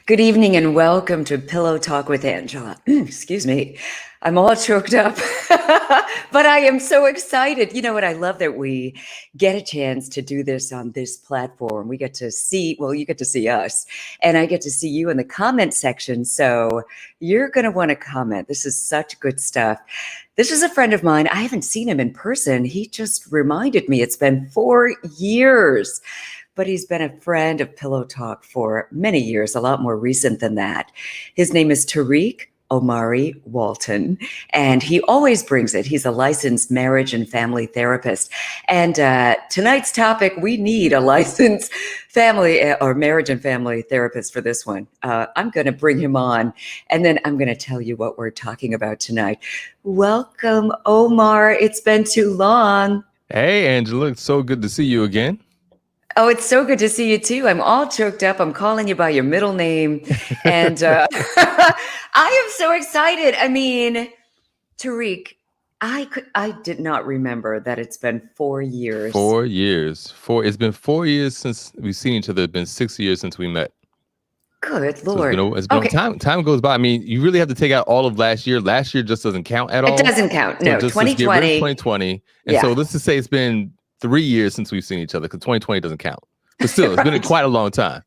Good evening and welcome to Pillow Talk with Angela. Excuse me. I'm all choked up, but I am so excited. You know what? I love that we get a chance to do this on this platform. We get to see, well, you get to see us, and I get to see you in the comment section. So you're going to want to comment. This is such good stuff. This is a friend of mine. I haven't seen him in person. He just reminded me it's been 4 years. But he's been a friend of Pillow Talk for many years, a lot more recent than that. His name is Tariq Omari Walton, and he always brings it. He's a licensed marriage and family therapist. And tonight's topic, we need a licensed family or marriage and family therapist for this one. I'm going to bring him on, and then I'm going to tell you what we're talking about tonight. Welcome, Omar. It's been too long. Hey, Angela. It's so good to see you again. Oh, it's so good to see you too. I'm all choked up. I'm calling you by your middle name. And I am so excited. I mean, Tariq, I did not remember that it's been 4 years. 4 years. It's been 4 years since we've seen each other. It's been 6 years since we met. Good Lord. So it's been time goes by. I mean, you really have to take out all of last year. Last year just doesn't count at all. It doesn't count. So No, just 2020. 2020. And so let's just say it's been 3 years since we've seen each other because 2020 doesn't count. But still, it's been quite a long time.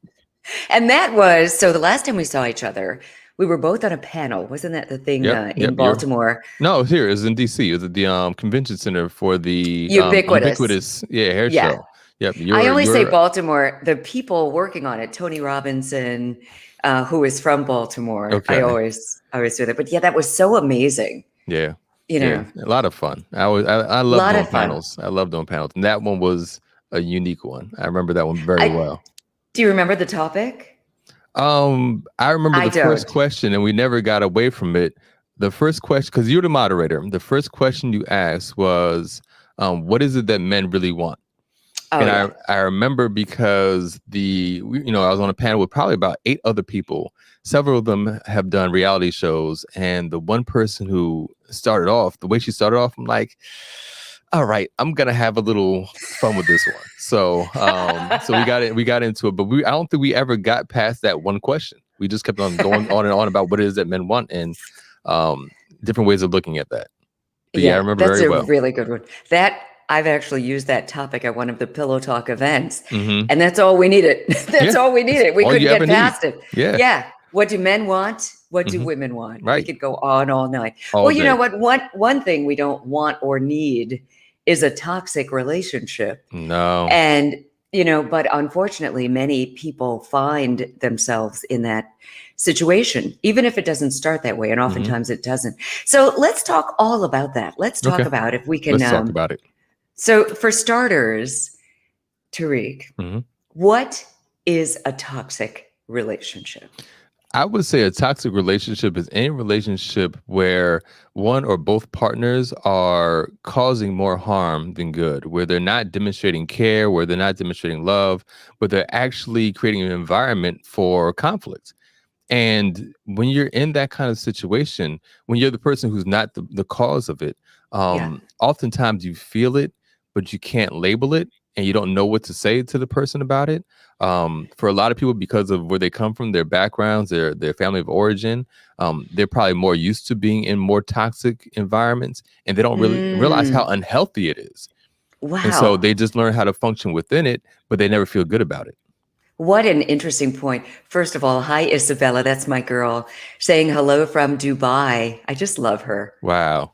And that was, so the last time we saw each other, we were both on a panel. Wasn't that the thing in Baltimore? No, here. It was in D.C. It was at the convention center for the Ubiquitous hair show. Yep. I only say Baltimore. The people working on it, Tony Robinson, who is from Baltimore. Okay. I always do that. But yeah, that was so amazing. Yeah. You know, a lot of fun. I love doing panels. I love doing panels. And that one was a unique one. I remember that one very well. Do you remember the topic? I remember the first question, and we never got away from it. The first question, because you're the moderator, the first question you asked was, what is it that men really want? I remember because I was on a panel with probably about 8 other people. Several of them have done reality shows, and the one person who started off, the way she started off, I'm like, all right, I'm gonna have a little fun with this one. So we got into it, but I don't think we ever got past that one question. We just kept on going on and on about what it is that men want and different ways of looking at that. But I remember very well. That's a really good one. I've actually used that topic at one of the Pillow Talk events, and that's all we needed. All we needed. We couldn't get past it. Yeah. What do men want? What do women want? Right. We could go on all night. You know what? One thing we don't want or need is a toxic relationship. No. And, but unfortunately, many people find themselves in that situation, even if it doesn't start that way. And oftentimes it doesn't. So let's talk all about that. Let's talk about if we can. Let's talk about it. So for starters, Tariq, what is a toxic relationship? I would say a toxic relationship is any relationship where one or both partners are causing more harm than good, where they're not demonstrating care, where they're not demonstrating love, but they're actually creating an environment for conflict. And when you're in that kind of situation, when you're the person who's not the cause of it, oftentimes you feel it, but you can't label it. And you don't know what to say to the person about it. For a lot of people, because of where they come from, their backgrounds, their family of origin, they're probably more used to being in more toxic environments, and they don't really realize how unhealthy it is. Wow. And so they just learn how to function within it, but they never feel good about it. What an interesting point. First of all, hi, Isabella. That's my girl saying hello from Dubai. I just love her. Wow.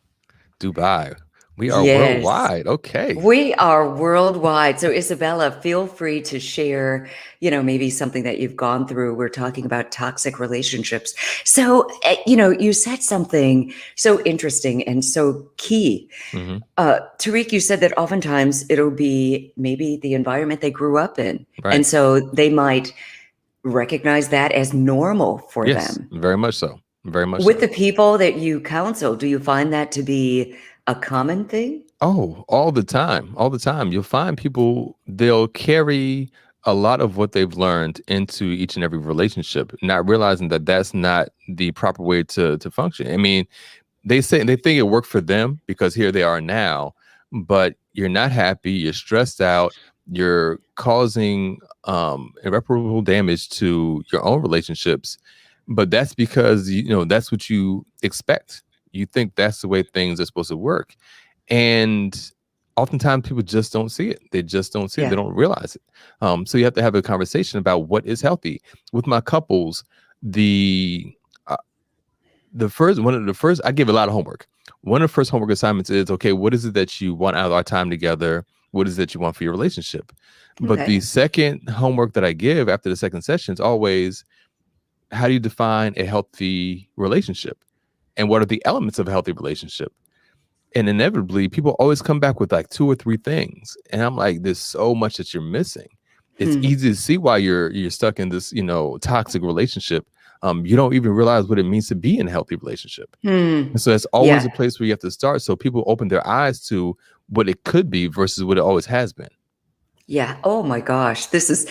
Dubai. We are worldwide. Okay. We are worldwide. So Isabella, feel free to share, maybe something that you've gone through. We're talking about toxic relationships. So, you said something so interesting and so key. Tariq, you said that oftentimes it'll be maybe the environment they grew up in. Right. And so they might recognize that as normal for them. Very much so. Very much With the people that you counsel, do you find that to be a common thing? Oh, all the time. All the time. You'll find people, they'll carry a lot of what they've learned into each and every relationship, not realizing that that's not the proper way to function. I mean, they think it worked for them because here they are now, but you're not happy, you're stressed out, you're causing irreparable damage to your own relationships. But that's because that's what you expect. You think that's the way things are supposed to work, and oftentimes people just don't see it. They just don't see it. They Yeah. don't realize it. So you have to have a conversation about what is healthy with my couples. The uh, the first I give a lot of homework. One of the first homework assignments is, okay, what is it that you want out of our time together? What is it that you want for your relationship? But the Okay. second homework that I give after the second session is always, how do you define a healthy relationship? And what are the elements of a healthy relationship? And inevitably, people always come back with like 2 or 3 things. And I'm like, there's so much that you're missing. It's Hmm. easy to see why you're stuck in this, toxic relationship. You don't even realize what it means to be in a healthy relationship. Hmm. And so that's always Yeah. a place where you have to start, so people open their eyes to what it could be versus what it always has been. Yeah. Oh my gosh. This is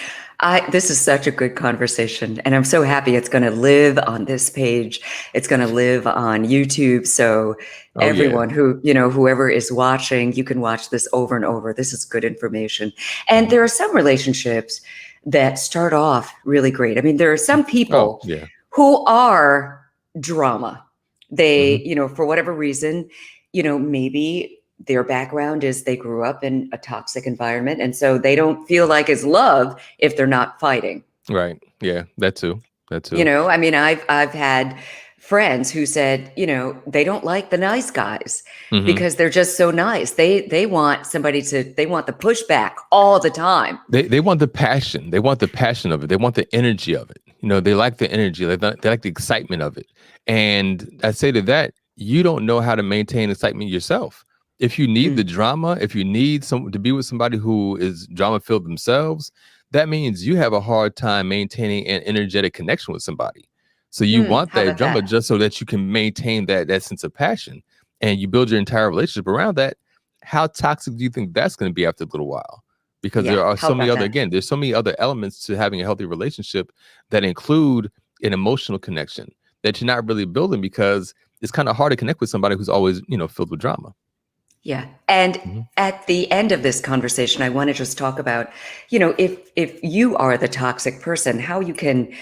such a good conversation. And I'm so happy it's going to live on this page. It's going to live on YouTube. So Oh yeah. everyone whoever is watching, you can watch this over and over. This is good information. And Mhm. there are some relationships that start off really great. I mean, there are some Oh people yeah. who are drama. They, Mhm. for whatever reason, maybe their background is they grew up in a toxic environment, and so they don't feel like it's love if they're not fighting. Right. Yeah. That too. That too. I mean, I've had friends who said, they don't like the nice guys Mhm. because they're just so nice. They want they want the pushback all the time. They want the passion. They want the passion of it. They want the energy of it. They like the energy. They like the excitement of it. And I say to that, you don't know how to maintain excitement yourself. If you need the Mm, drama, if you need to be with somebody who is drama filled themselves, that means you have a hard time maintaining an energetic connection with somebody. So you want how that about drama that? just so that you can maintain that sense of passion, and you build your entire relationship around that. How toxic do you think that's going to be after a little while? Because Yeah, there are how so many about other that? again there's so many other elements to having a healthy relationship that include an emotional connection that you're not really building, because it's kind of hard to connect with somebody who's always filled with drama. Yeah. And Hmm. at the end of this conversation, I want to just talk about, if you are the toxic person, how you can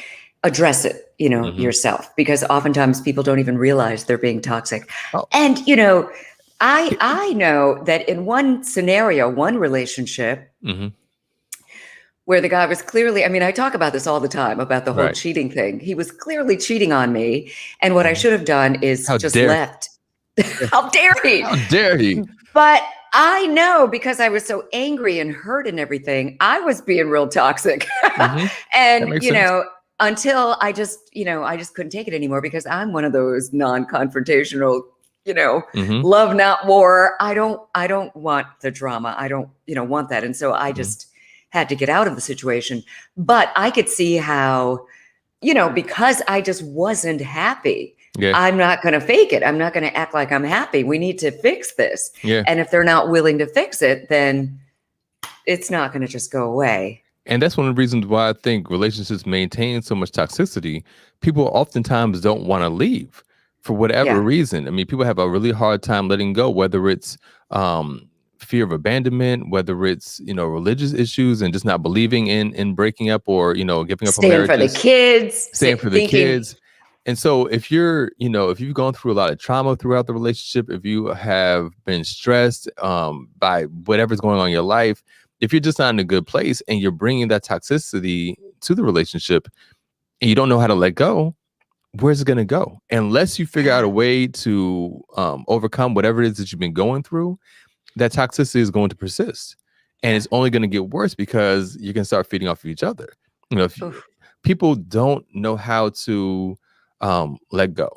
address it, Hmm. yourself, because oftentimes people don't even realize they're being toxic. Oh. And, I know that in one scenario, one relationship Hmm. where the guy was clearly, I mean, I talk about this all the time about the whole Right. cheating thing. He was clearly cheating on me. And what I Hmm. should have done is How just dare left. How dare he? how dare he? But I know, because I was so angry and hurt and everything, I was being real toxic. Hmm. That And, makes sense. until I just couldn't take it anymore, because I'm one of those non-confrontational, you know, Hmm. love not war. I don't want the drama. I don't, want that. And so I Hmm. just had to get out of the situation. But I could see how, because I just wasn't happy. Yeah. I'm not going to fake it. I'm not going to act like I'm happy. We need to fix this. Yeah. And if they're not willing to fix it, then it's not going to just go away. And that's one of the reasons why I think relationships maintain so much toxicity. People oftentimes don't want to leave for whatever Yeah. reason. I mean, people have a really hard time letting go, whether it's fear of abandonment, whether it's religious issues and just not believing in breaking up, or giving up on Staying for the marriages, kids, staying for the thinking, kids. And so if if you've gone through a lot of trauma throughout the relationship, if you have been stressed by whatever's going on in your life, if you're just not in a good place and you're bringing that toxicity to the relationship and you don't know how to let go, where's it going to go? Unless you figure out a way to overcome whatever it is that you've been going through, that toxicity is going to persist. And yeah. it's only going to get worse because you can start feeding off of each other. If Oof, people don't know how to let go,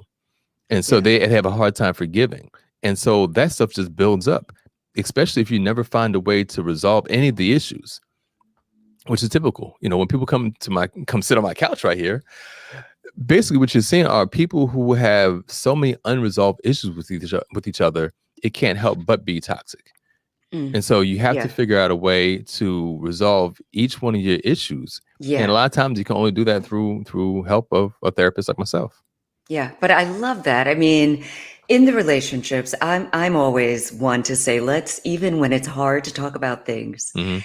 and so yeah. they have a hard time forgiving, and so that stuff just builds up, especially if you never find a way to resolve any of the issues, which is typical. When people come sit on my couch right here, basically what you're seeing are people who have so many unresolved issues with each other, it can't help but be toxic. Mm, And so you have to yeah. figure out a way to resolve each one of your issues. And a Yeah. lot of times you can only do that through help of a therapist like myself. Yeah. But I love that. I mean, in the relationships, I'm always one to say, let's, even when it's hard to talk about things, Hmm.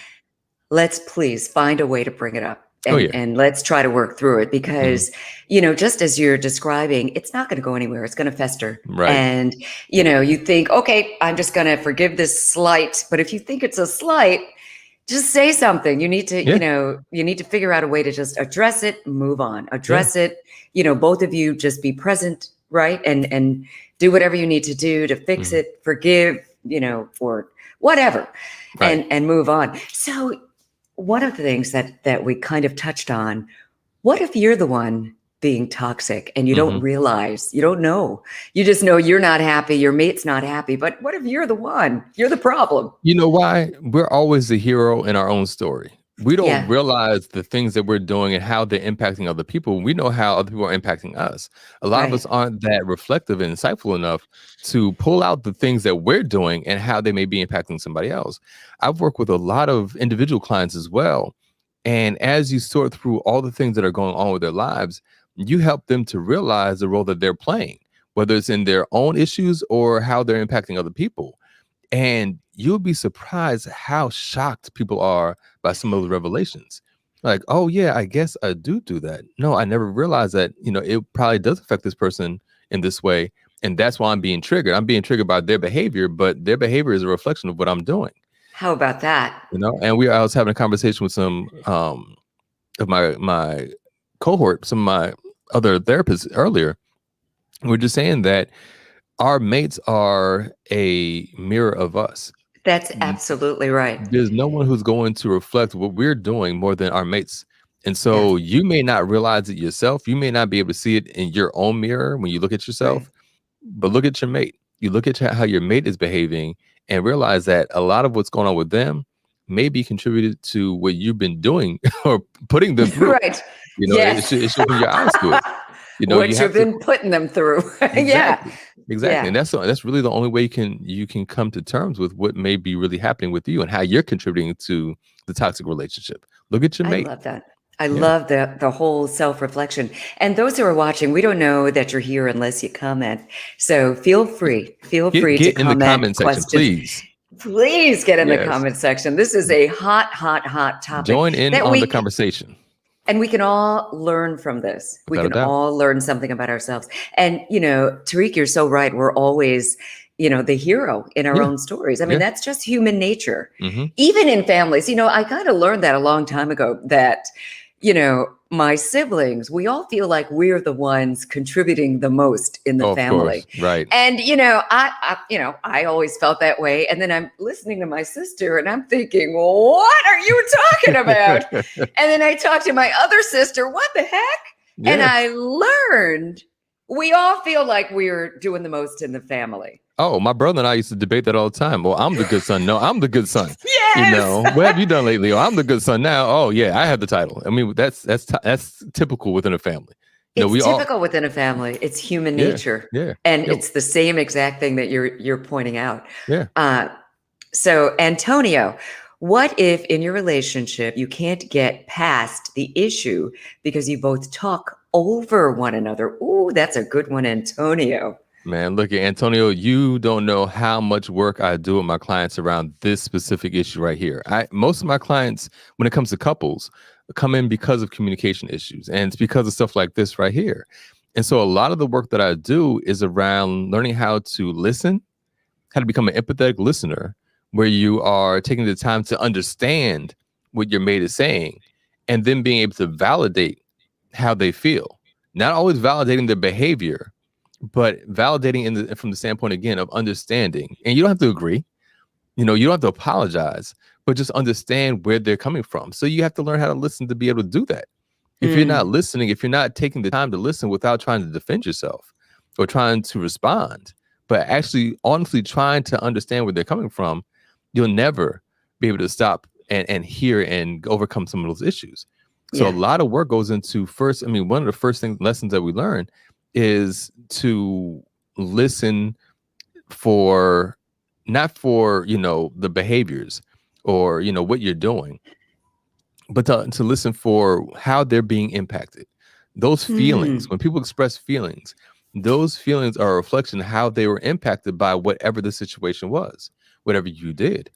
let's please find a way to bring it up. Oh And, yeah. and let's try to work through it Mhm. because, just as you're describing, it's not going to go anywhere. It's going to fester. Right. And, you think, okay, I'm just going to forgive this slight. But if you think it's a slight, just say something. You need to, Yeah. you need to figure out a way to just address it, move on, address it. Both of you just be present, right? And do whatever you need to do to fix Mhm. it, forgive, or whatever, Right. and move on. So one of the things that we kind of touched on, what if you're the one being toxic and you don't Mhm. realize, you don't know, you just know you're not happy, your mate's not happy, but what if you're the one, you're the problem? You know why? We're always the hero in our own story. We don't Yeah, realize the things that we're doing and how they're impacting other people. We know how other people are impacting us. A lot of right. us aren't that reflective and insightful enough to pull out the things that we're doing and how they may be impacting somebody else. I've worked with a lot of individual clients as well. And as you sort through all the things that are going on with their lives, you help them to realize the role that they're playing, whether it's in their own issues or how they're impacting other people. And you'll be surprised how shocked people are by some of the revelations. Like, oh yeah, I guess I do that. No, I never realized that, it probably does affect this person in this way. And that's why I'm being triggered. I'm being triggered by their behavior, but their behavior is a reflection of what I'm doing. How about that? And I was having a conversation with some of my cohort, some of my other therapists earlier. We're just saying that our mates are a mirror of us. That's absolutely right. There's no one who's going to reflect what we're doing more than our mates. And Yes, so you may not realize it yourself. You may not be able to see it in your own mirror when you look at right. yourself, but look at your mate. You look at how your mate is behaving and realize that a lot of what's going on with them may be contributed to what you've been doing or putting them through. Right. It Yes. should, it should open your eyes to it. You What have you've to. been putting them through. Yeah. Exactly. Exactly. Yeah. And that's really the only way you can come to terms with what may be really happening with you and how you're contributing to the toxic relationship. Look at your I mate. love that. I Yeah. love the whole self-reflection. And those who are watching, we don't know that you're here unless you comment. So feel free. Feel free to Get in the comment comment section, questions. please. Please get in the Yes. comment section. This is a hot, hot, hot topic Join in that on the conversation. and we can all learn from this. We Without a can doubt. all learn something about ourselves. And, Tariq, you're so right. We're always, the hero in our Yeah. own stories. I mean, Yeah. that's just human nature. Hmm. Even in families, I kind of learned that a long time ago that, my siblings, we all feel like we're the ones contributing the most in the Oh, of family. course. Right. And I always felt that way. And then I'm listening to my sister, and I'm thinking, what are you talking about? And then I talked to my other sister, what the heck? And Yeah. I learned we all feel like we're doing the most in the family. Oh, my brother and I used to debate that all the time. Well, I'm the good son. No, I'm the good son. Yes. What have you done lately? Oh, I'm the good son now. Oh, yeah, I have the title. I mean, that's typical within a family. It's We all. typical within a family. It's human Yeah. nature. Yeah. And Yeah. it's the same exact thing that you're pointing out. Yeah. So Antonio, what if in your relationship you can't get past the issue because you both talk over one another? Ooh, that's a good one, Antonio. Man, look at Antonio. You don't know how much work I do with my clients around this specific issue right here. Most of my clients, when it comes to couples, come in because of communication issues, and it's because of stuff like this right here. And so, a lot of the work that I do is around learning how to listen, how to become an empathetic listener, where you are taking the time to understand what your mate is saying, and then being able to validate how they feel. Not always validating their behavior, but validating from the standpoint again of understanding. And you don't have to agree, you don't have to apologize, but just understand where they're coming from. So you have to learn how to listen to be able to do that. If you're not listening, if you're not taking the time to listen without trying to defend yourself or trying to respond, but actually honestly trying to understand where they're coming from, you'll never be able to stop and hear and overcome some of those issues. So a lot of work goes into one of the first lessons that we learn is to listen not for the behaviors or what you're doing, but to listen for how they're being impacted. Those feelings, when people express feelings, those feelings are a reflection of how they were impacted by whatever the situation was, whatever you did.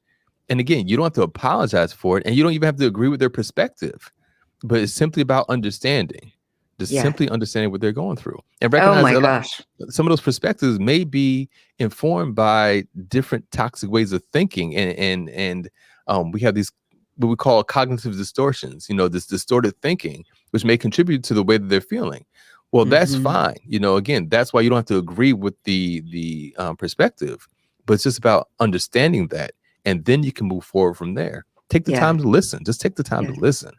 And again, you don't have to apologize for it, and you don't even have to agree with their perspective. But it's simply about understanding, just Yeah. simply understanding what they're going through, and Oh recognize my a lot. gosh. Some of those perspectives may be informed by different toxic ways of thinking, and we have these what we call cognitive distortions. This distorted thinking, which may contribute to the way that they're feeling. Well, that's Mhm. fine. Again, that's why you don't have to agree with the perspective, but it's just about understanding that, and then you can move forward from there. Take the Yeah. time to listen. Just take the time Yeah. to listen.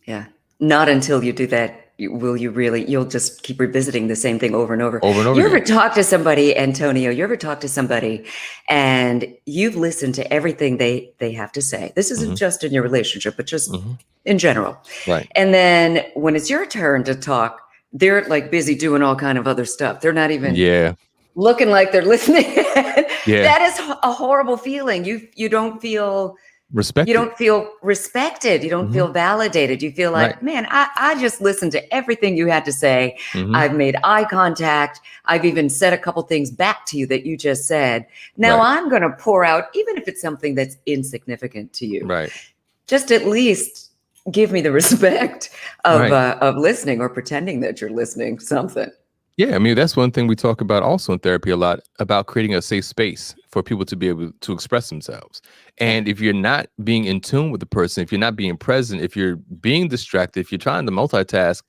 Yeah. Not until you do that will you really, you'll just keep revisiting the same thing over and over. Over and over You ever again. talk to somebody, Antonio, you ever talk to somebody and you've listened to everything they have to say? This isn't Mhm. just in your relationship, but just Mhm. in general. Right. And then when it's your turn to talk, they're like busy doing all kind of other stuff. They're not even Yeah. looking like they're listening. Yeah. That is a horrible feeling. You don't feel Respected. respected. You don't Mhm. feel validated. You feel Right. like, man, I just listened to everything you had to say. Mhm. I've made eye contact. I've even said a couple things back to you that you just said. Now Right. I'm going to pour out, even if it's something that's insignificant to you, Right. just at least give me the respect Right. of listening or pretending that you're listening something. Yeah, I mean, that's one thing we talk about also in therapy a lot, about creating a safe space for people to be able to express themselves. Yeah. And if you're not being in tune with the person, if you're not being present, if you're being distracted, if you're trying to multitask,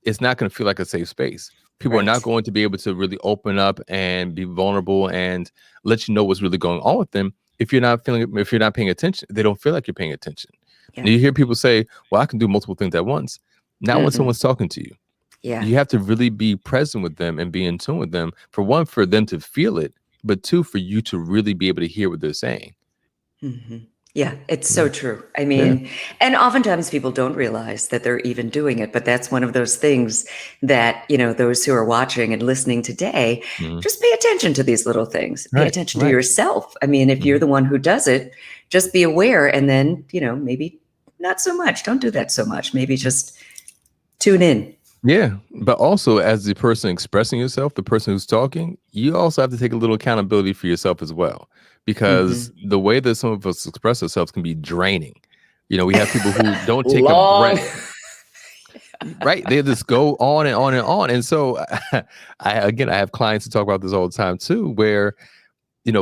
it's not going to feel like a safe space. People are Right. not going to be able to really open up and be vulnerable and let you know what's really going on with them. If you're not paying attention, they don't feel like you're paying attention. Yeah. And you hear people say, well, I can do multiple things at once. Not when Mm-mm. someone's talking to you. Yeah. You have to really be present with them and be in tune with them. For one, for them to feel it, but two, for you to really be able to hear what they're saying. Mm-hmm. Yeah, it's Yeah. so true. I mean, and oftentimes people don't realize that they're even doing it, but that's one of those things that, those who are watching and listening today, Mhm. just pay attention to these little things. Pay Right, attention to right. yourself. I mean, if you're Mhm. the one who does it, just be aware and then, maybe not so much. Don't do that so much. Maybe just tune in. Yeah, but also as the person expressing yourself, the person who's talking, you also have to take a little accountability for yourself as well, because Mm-hmm. the way that some of us express ourselves can be draining. We have people who don't take a Long. breath. Right, they just go on and on and on. And so I have clients who talk about this all the time too, where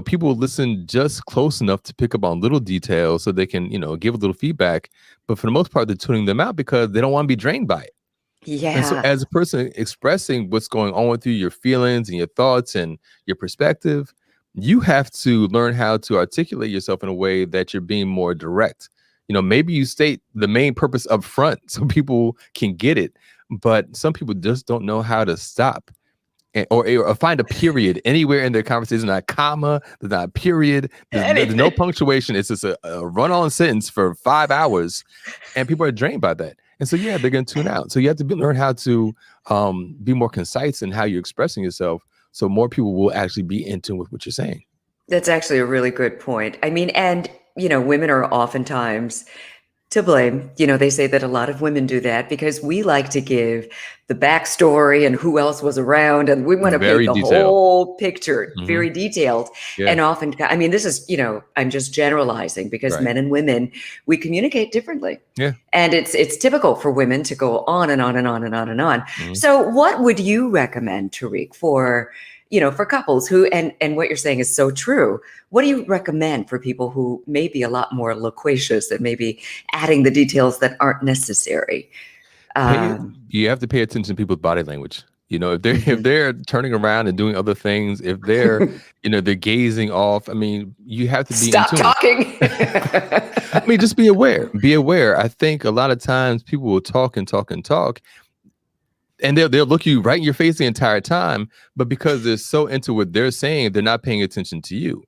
people will listen just close enough to pick up on little details so they can give a little feedback, but for the most part they're tuning them out because they don't want to be drained by it. And so Yeah. as a person expressing what's going on with you, your feelings and your thoughts and your perspective, you have to learn how to articulate yourself in a way that you're being more direct. Maybe you state the main purpose up front so people can get it, but some people just don't know how to stop or find a period anywhere in their conversation. Not a comma, there's not a period, there's no punctuation. It's just a run-on sentence for 5 hours, and people are drained by that. And so, yeah, they're going to tune out. So you have to learn how to be more concise in how you're expressing yourself, so more people will actually be in tune with what you're saying. That's actually a really good point. I mean, and, women are oftentimes to blame. They say that a lot of women do that because we like to give the backstory and who else was around, and we want to paint Very the detailed. whole picture, Mhm. very detailed. Yeah. And often, I mean, this is, I'm just generalizing because Right. men and women, we communicate differently. Yeah. And it's typical for women to go on and on and on and on and on. Mhm. So what would you recommend, Tariq, for couples who, and what you're saying is so true. What do you recommend for people who may be a lot more loquacious and maybe adding the details that aren't necessary? You have to pay attention to people's body language. If they're Mhm. if they're turning around and doing other things, if they're they're gazing off. I mean, you have to be in Stop tune. talking. I mean, just be aware. Be aware. I think a lot of times people will talk and talk and talk, and they'll look you right in your face the entire time. But because they're so into what they're saying, they're not paying attention to you.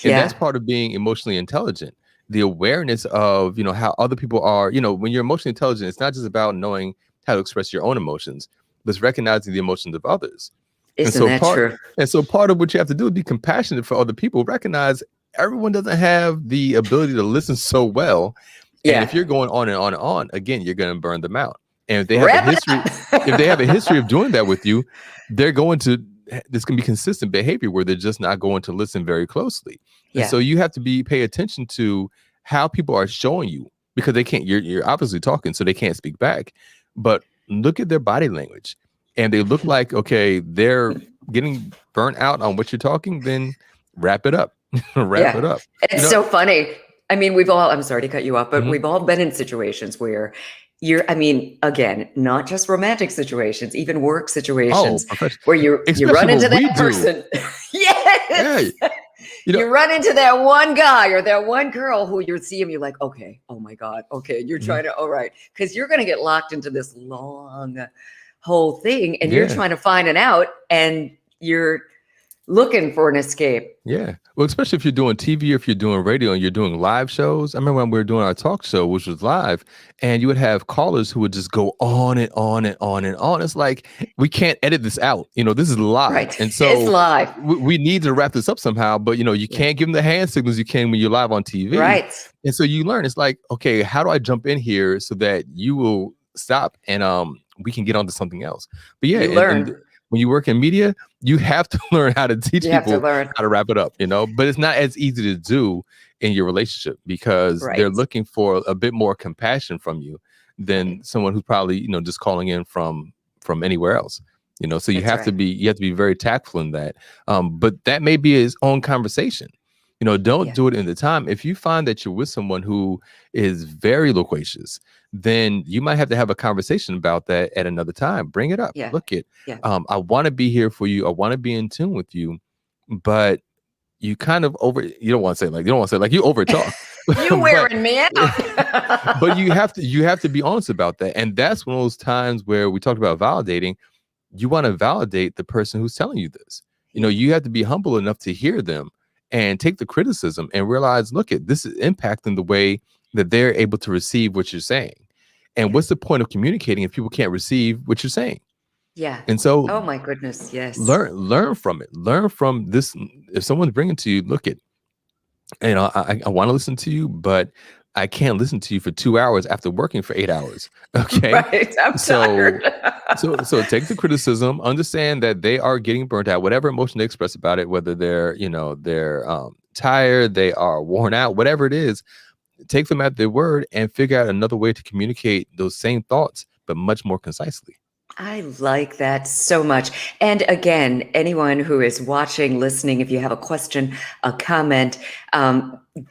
And that's Yeah. part of being emotionally intelligent. The awareness of, how other people are, when you're emotionally intelligent, it's not just about knowing how to express your own emotions, but it's recognizing the emotions of others. Isn't that true? And so part of what you have to do is be compassionate for other people. Recognize everyone doesn't have the ability to listen so well. And if Yeah. you're going on and on and on, again, you're going to burn them out. And if they Wrap have a it history, up. if they have a history of doing that with you, there's going to be consistent behavior where they're just not going to listen very closely. And Yeah. so you have to pay attention to how people are showing you, because they can't, you're obviously talking, so they can't speak back. But look at their body language, and they look like, okay, they're getting burnt out on what you're talking, then wrap it up. Wrap it Yeah. up. It's so funny. I mean, I'm sorry to cut you off, but we've all been in situations where again, not just romantic situations, even work situations where you run into that person. Yes. Yeah. You run into that one guy or that one girl who you see him, you're like, okay, oh my God, okay. You're trying to, all right, because you're going to get locked into this long whole thing, and you're trying to find an out, and you're looking for an escape. Yeah. Well, especially if you're doing TV or if you're doing radio and you're doing live shows. I remember when we were doing our talk show, which was live, and you would have callers who would just go on and on and on and on. It's like, we can't edit this out. This is live. Right. And so it's live. We need to wrap this up somehow, but you can't give them the hand signals you can when you're live on TV. Right. And so you learn, it's like, okay, how do I jump in here so that you will stop and we can get on to something else? But yeah, you learn. When you work in media, you have to learn how to teach people how to wrap it up, but it's not as easy to do in your relationship, because they're looking for a bit more compassion from you than someone who's probably, just calling in from anywhere else, so you have to be very tactful in that. But that may be his own conversation. Don't do it in the time. If you find that you're with someone who is very loquacious, then you might have to have a conversation about that at another time. Bring it up. Look it. I want to be here for you. I want to be in tune with you, but you kind of you don't want to say like you over talk. You wearing me out. But you have to be honest about that. And that's one of those times where we talked about validating. You want to validate the person who's telling you this. You have to be humble enough to hear them and take the criticism and realize, look, this is impacting the way that they're able to receive what you're saying. And what's the point of communicating if people can't receive what you're saying? Yeah. And so, oh my goodness, yes. Learn from it. Learn from this. If someone's bringing to you, look, I want to listen to you, but I can't listen to you for 2 hours after working for 8 hours. Okay. Right. I'm tired. so take the criticism, understand that they are getting burnt out, whatever emotion they express about it, whether they're, they're tired, they are worn out, whatever it is, take them at their word and figure out another way to communicate those same thoughts, but much more concisely. I like that so much. And again, anyone who is watching, listening, if you have a question, a comment,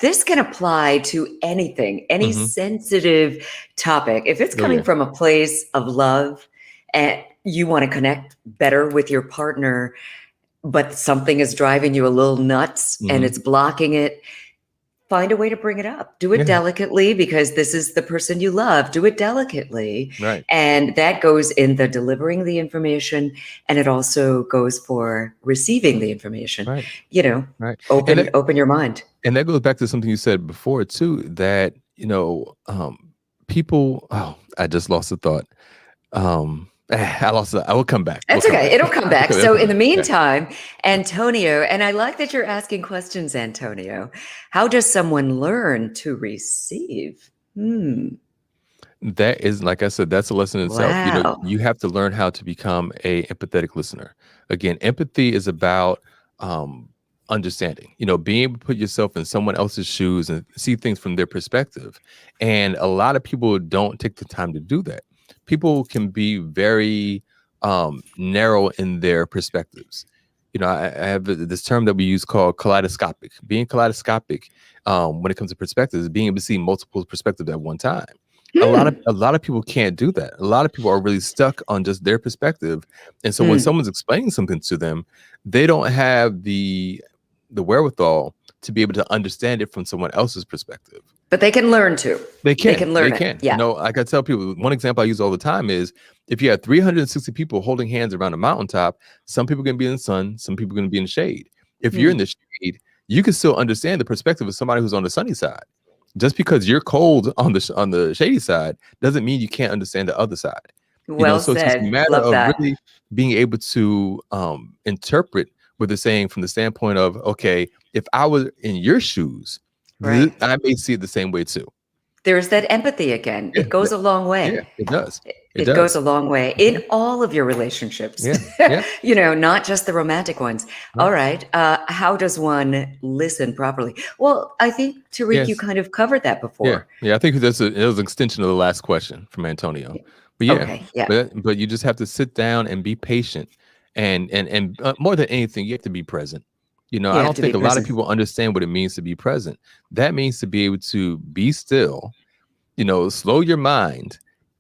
this can apply to anything, any sensitive topic. If it's coming from a place of love and you want to connect better with your partner, but something is driving you a little nuts and it's blocking it, find a way to bring it up. Do it delicately, because this is the person you love. Do it delicately. Right. And that goes in the delivering the information, and it also goes for receiving the information. Right. Right. Open your mind. And that goes back to something you said before too, that, people, I just lost the thought. I lost it. I will come back. That's okay. It'll come back. So in the meantime, Antonio, and I like that you're asking questions, Antonio. How does someone learn to receive? That is, like I said, that's a lesson in itself. Wow. You have to learn how to become a empathetic listener. Again, empathy is about understanding, being able to put yourself in someone else's shoes and see things from their perspective. And a lot of people don't take the time to do that. People can be very narrow in their perspectives. I have this term that we use called kaleidoscopic. Being kaleidoscopic when it comes to perspectives is being able to see multiple perspectives at one time. A lot of people can't do that. A lot of people are really stuck on just their perspective. And so when someone's explaining something to them, they don't have the wherewithal to be able to understand it from someone else's perspective. But they can learn to. They can learn it. Yeah. Like I tell people, one example I use all the time is, if you have 360 people holding hands around a mountaintop, some people are going to be in the sun, some people are going to be in the shade. If you're in the shade, you can still understand the perspective of somebody who's on the sunny side. Just because you're cold on the shady side doesn't mean you can't understand the other side. Well so said. It's just a matter Love of that. really being able to interpret what they're saying from the standpoint of, okay, if I was in your shoes, Right. I may see it the same way too. There's that empathy again. It goes a long way. Yeah, it does. It It goes does. a long way in all of your relationships, Yeah. Yeah. not just the romantic ones. All right. How does one listen properly? Well, I think, Tariq, you Yes. kind of covered that Yeah. before. Yeah. I think it was an extension of the last question from Antonio. But yeah, Okay. Yeah. but you just have to sit down and be patient, and more than anything, you have to be present. You I have don't to be think a lot of present. people understand what it means to be present. That means to be able to be still, slow your mind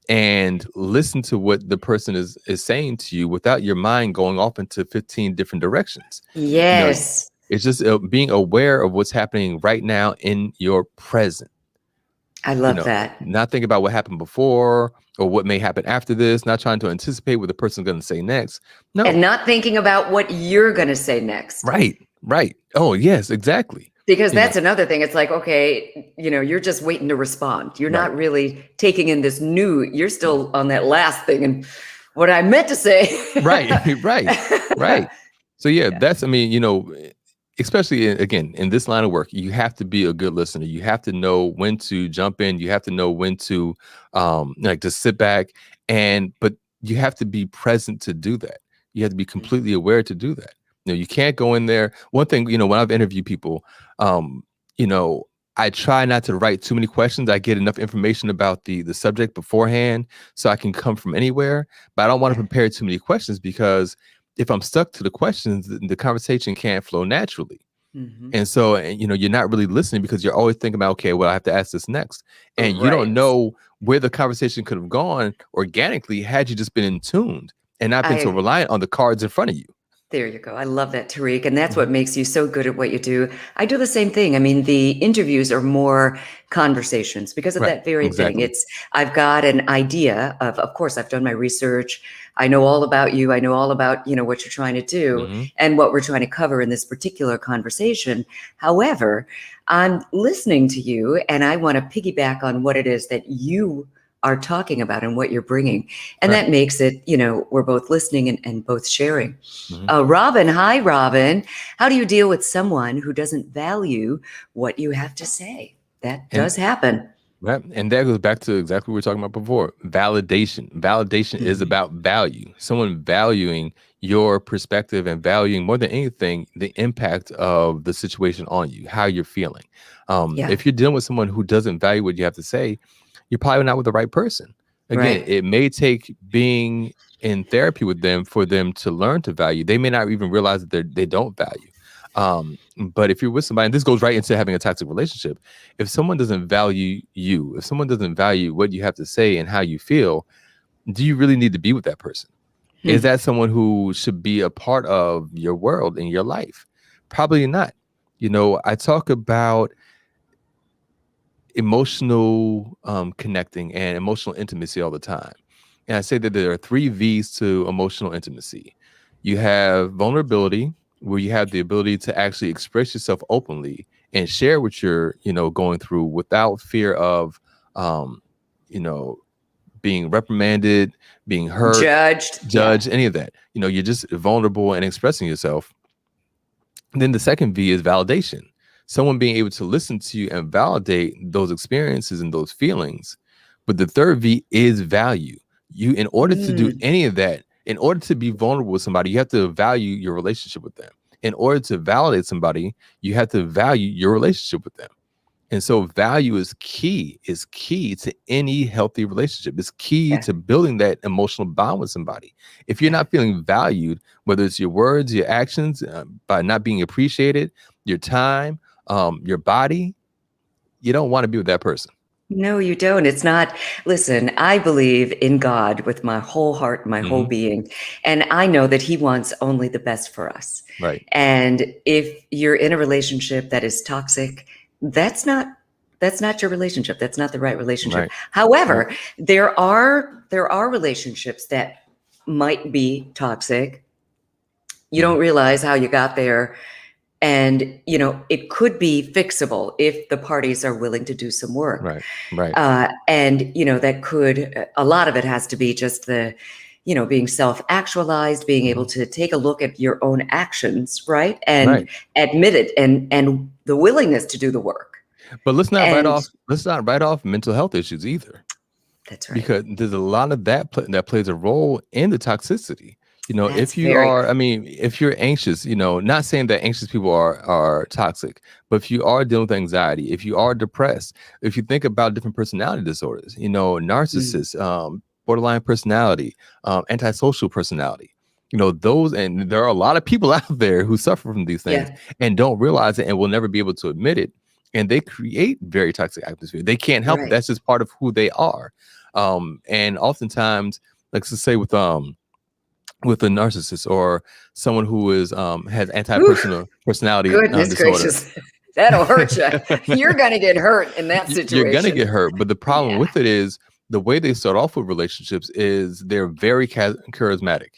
and listen to what the person is saying to you without your mind going off into 15 different directions. You know, Yes. it's just being aware of what's happening right now in your present. I love that. Not think about what happened before or what may happen after this, not trying to anticipate what the person's going to say next. And No. not thinking about what you're going to say next. Right. Right. Oh, yes, exactly. Because You know, that's another thing. It's like, okay, you're just waiting to respond. You're right. not really taking in this new, you're still on that last thing. And what I meant to say. Right. Right. Right. So yeah, Yeah. that's, especially again, in this line of work, you have to be a good listener. You have to know when to jump in. You have to know when to like to sit back but you have to be present to do that. You have to be completely aware to do that. You can't go in there. One thing, when I've interviewed people, you know, I try not to write too many questions. I get enough information about the subject beforehand so I can come from anywhere, but I don't want to Yeah. prepare too many questions because if I'm stuck to the questions, the conversation can't flow naturally. Mhm. And so, you're not really listening because you're always thinking about, okay, well, I have to ask this next. And you don't Right. know where the conversation could have gone organically had you just been in tuned and not been so I reliant on the cards in front of you. There you go. I love that, Tariq. And that's what Mhm. makes you so good at what you do. I do the same thing. I mean, the interviews are more conversations because of Right. that very thing. Exactly. I've got an idea of course, I've done my research. I know all about you. I know all about, what you're trying to do Hmm. and what we're trying to cover in this particular conversation. However, I'm listening to you and I want to piggyback on what it is that you are talking about and what you're bringing. And Right. that makes it, we're both listening and both sharing. Hmm. Robin, hi, Robin. How do you deal with someone who doesn't value what you have to say? That And does happen. Right. And that goes back to exactly what we were talking about before. Validation. Validation is Mhm. about value. Someone valuing your perspective and valuing more than anything the impact of the situation on you, how you're feeling. Yeah, If you're dealing with someone who doesn't value what you have to say, you're probably not with the right person. Again, right. it may take being in therapy with them for them to learn to value. They may not even realize that they don't value. But if you're with somebody, and this goes right into having a toxic relationship, if someone doesn't value you, if someone doesn't value what you have to say and how you feel, do you really need to be with that person? Is Hmm. that someone who should be a part of your world and your life? Probably not. I talk about emotional connecting and emotional intimacy all the time. And I say that there are 3 V's to emotional intimacy. You have vulnerability, where you have the ability to actually express yourself openly and share what you're, going through without fear of, um, you know, being reprimanded, being hurt, Judged. Yeah. judged, any of that. You're just vulnerable and expressing yourself. And then the second V is validation. Someone being able to listen to you and validate those experiences and those feelings. But the third V is value. In order to do Mm. any of that, in order to be vulnerable with somebody, you have to value your relationship with them. In order to validate somebody, you have to value your relationship with them. And so value is key to any healthy relationship. It's key Yeah. to building that emotional bond with somebody. If you're Yeah. not feeling valued, whether it's your words, your actions, by not being appreciated, your time, your body, you don't want to be with that person. No, you don't. It's not. Listen, I believe in God with my whole heart, my whole Hmm. being. And I know that He wants only the best for us. Right. And if you're in a relationship that is toxic, that's not that's not your relationship. That's not the right relationship. Right. Right. However, there are relationships that might be toxic. You Hmm. don't realize how you got there. And, it could be fixable if the parties are willing to do some work. Right. Right. And that a lot of it has to be just being self-actualized, being able Hmm. to take a look at your own actions, right? And Right. admit it and the willingness to do the work. But let's not write And off mental health issues either. That's right. because there's a lot of that that plays a role in the toxicity. That's If you very are, I mean, if you're anxious, not saying that anxious people are toxic, but if you are dealing with anxiety, if you are depressed, if you think about different personality disorders, mm, narcissists, borderline personality, antisocial personality, those, and there are a lot of people out there who suffer from these things yeah, and don't realize it and will never be able to admit it. And they create very toxic atmosphere. They can't help it. right. That's just part of who they are. And oftentimes, like to say with a narcissist or someone who is has Whew, anti-personal personality goodness disorder. gracious. That'll hurt you. You're going to get hurt in that You're gonna situation. get hurt, but the problem Yeah. with it is the way they start off with relationships is they're very charismatic.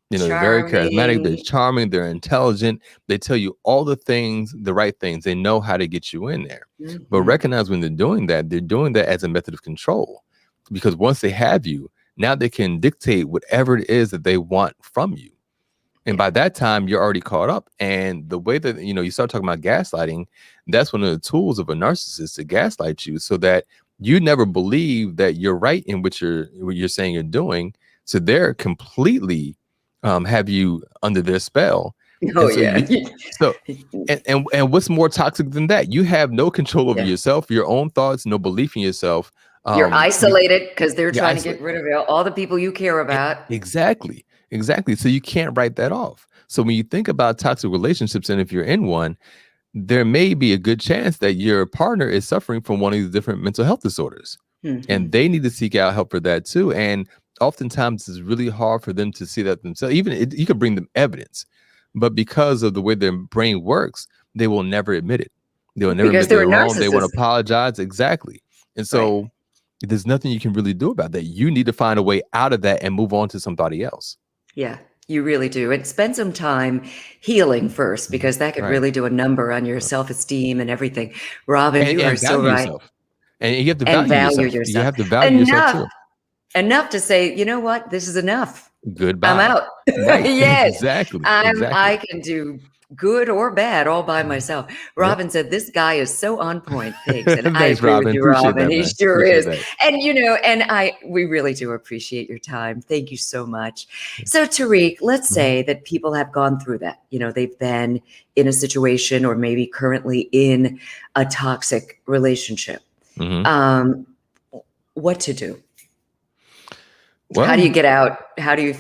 They're very charismatic, they're Charming. charming, they're intelligent, they tell you all the things, the right things, they know how to get you in there. But Hmm. recognize when they're doing that as a method of control, because once they have you, now they can dictate whatever it is that they want from you. And Yeah. by that time, you're already caught up. And the way that, you start talking about gaslighting, that's one of the tools of a narcissist to gaslight you so that you never believe that you're right in what you're saying you're doing. So they're completely have you under their spell. Oh, And so yeah. so and what's more toxic than that? You have no control over Yeah. yourself, your own thoughts, no belief in yourself. You're isolated because they're You're trying to get isolated. rid of all the people you care about. Exactly. Exactly. So you can't write that off. So when you think about toxic relationships, and if you're in one, there may be a good chance that your partner is suffering from one of these different mental health disorders. And Hmm. they need to seek out help for that too. And oftentimes it's really hard for them to see that themselves. You could bring them evidence, but because of the way their brain works, they will never admit it. They will never Because admit they're they're a wrong. They won't narcissist. apologize. Exactly. And Right. so there's nothing you can really do about that. You need to find a way out of that and move on to somebody else. Yeah, you really do. And spend some time healing first, Mhm. because that could Right. really do a number on your self-esteem and everything. Robin, you are And so value right. yourself. And you have to And value value yourself. You yourself. have to value yourself Enough, too. enough to say, you know what? This is enough. I'm Goodbye. out. Right. Yes, Exactly. I Exactly. can do good or bad all by Mhm. myself. Yep. Robin said, "This guy is so on point." Thanks, and I Thanks, agree with Robin. you, Appreciate Robin. that, He man. sure Appreciate is. that. And we really do appreciate your time. Thank you so much. So, Tariq, let's Mhm. say that people have gone through that. They've been in a situation or maybe currently in a toxic relationship. Mhm. Um, what to do? How do you Well, get out? How do you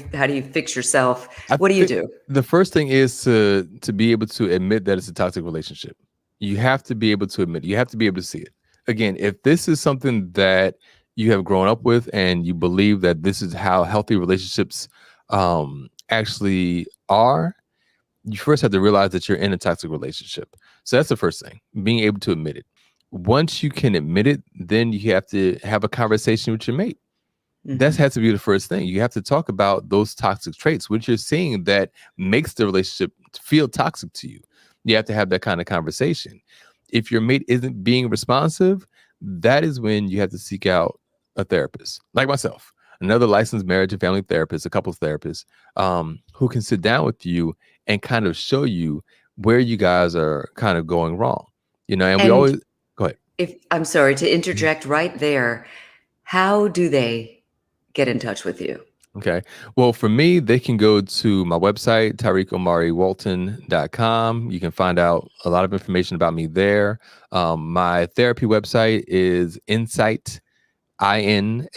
fix yourself? I What do you think do? the first thing is to be able to admit that it's a toxic relationship. You have to be able to admit. You have to be able to see it. Again, if this is something that you have grown up with and you believe that this is how healthy relationships actually are, you first have to realize that you're in a toxic relationship. So that's the first thing, being able to admit it. Once you can admit it, then you have to have a conversation with your mate. That Mhm. has to be the first thing. You have to talk about those toxic traits, which you're seeing that makes the relationship feel toxic to you. You have to have that kind of conversation. If your mate isn't being responsive, that is when you have to seek out a therapist, like myself, another licensed marriage and family therapist, a couples therapist, who can sit down with you and kind of show you where you guys are kind of going wrong. And we And always go ahead. if I'm sorry to interject right there, how do they get in touch with you? Okay. Well, for me, they can go to my website, TariqOmariWalton.com. You can find out a lot of information about me there. My therapy website is Insight, INSIGHT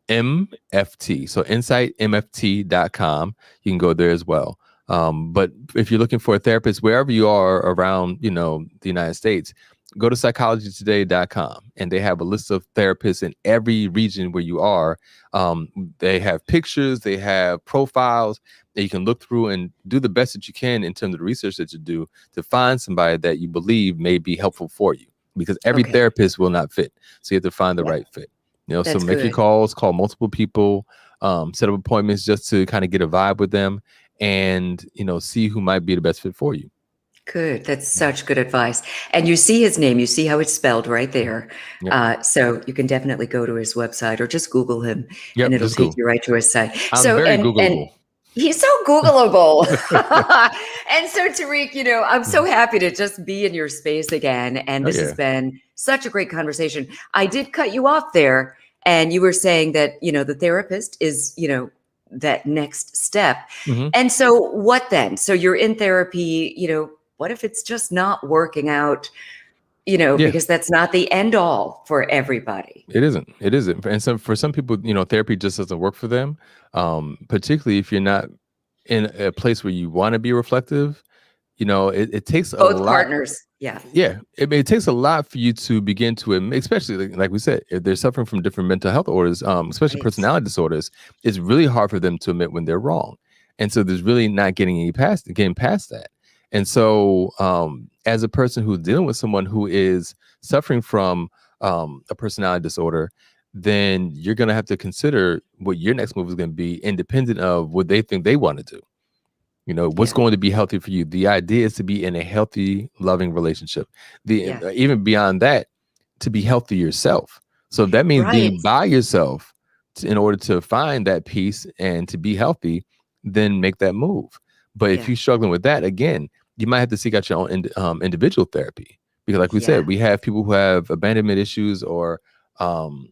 MFT. So insightmft.com. You can go there as well. But if you're looking for a therapist, wherever you are around, the United States, go to psychologytoday.com and they have a list of therapists in every region where you are. They have pictures, they have profiles that you can look through and do the best that you can in terms of the research that you do to find somebody that you believe may be helpful for you, because every Okay. therapist will not fit. So you have to find the Yeah, right fit. So that's make your good. calls, call multiple people, set up appointments just to kind of get a vibe with them and, see who might be the best fit for you. Good. That's such good advice. And you see his name, you see how it's spelled right there. Yep. So you can definitely go to his website or just Google him and Yep. it'll Just take Google. you right to his site. I'm So, very and Googleable. He's so Googleable. And so, Tariq, I'm so happy to just be in your space again. And Oh this has yeah. been such a great conversation. I did cut you off there, and you were saying that, the therapist is, that next step. Hmm. And so, what then? So, you're in therapy, what if it's just not working out, Yeah. because that's not the end all for everybody. It isn't. It isn't. And so for some people, therapy just doesn't work for them. Particularly if you're not in a place where you want to be reflective. It takes a Both lot. partners. Yeah. Yeah, it takes a lot for you to begin to admit, especially like we said, if they're suffering from different mental health orders, especially Right. personality disorders. It's really hard for them to admit when they're wrong, and so there's really not getting past that. And so, as a person who's dealing with someone who is suffering from a personality disorder, then you're going to have to consider what your next move is going to be, independent of what they think they want to do. What's Yeah. going to be healthy for you. The idea is to be in a healthy, loving relationship. Yeah. Even beyond that, to be healthy yourself. So if that means Right. being by yourself in order to find that peace and to be healthy, then make that move. But if Yeah. you're struggling with that, again, you might have to seek out your own individual therapy. Because like we Yeah. said, we have people who have abandonment issues or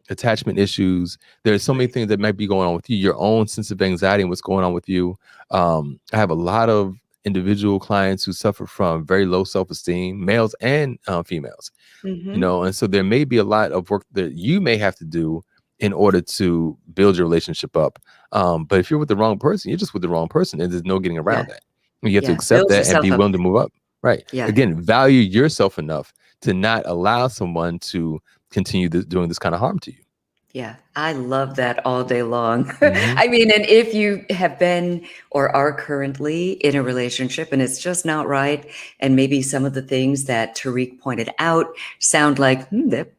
attachment issues. There's so many Right. things that might be going on with you, your own sense of anxiety and what's going on with you. I have a lot of individual clients who suffer from very low self-esteem, males and females, Mm-hmm. and so there may be a lot of work that you may have to do in order to build your relationship up. But if you're with the wrong person, you're just with the wrong person, and there's no getting Yeah. around that. You have to Yeah. accept Build that and yourself be up. willing to move up. Right. Yeah. Again, value yourself enough to not allow someone to continue doing this kind of harm to you. Yeah. I love that all day long. Hmm. I mean, and if you have been or are currently in a relationship and it's just not right, and maybe some of the things that Tariq pointed out sound like that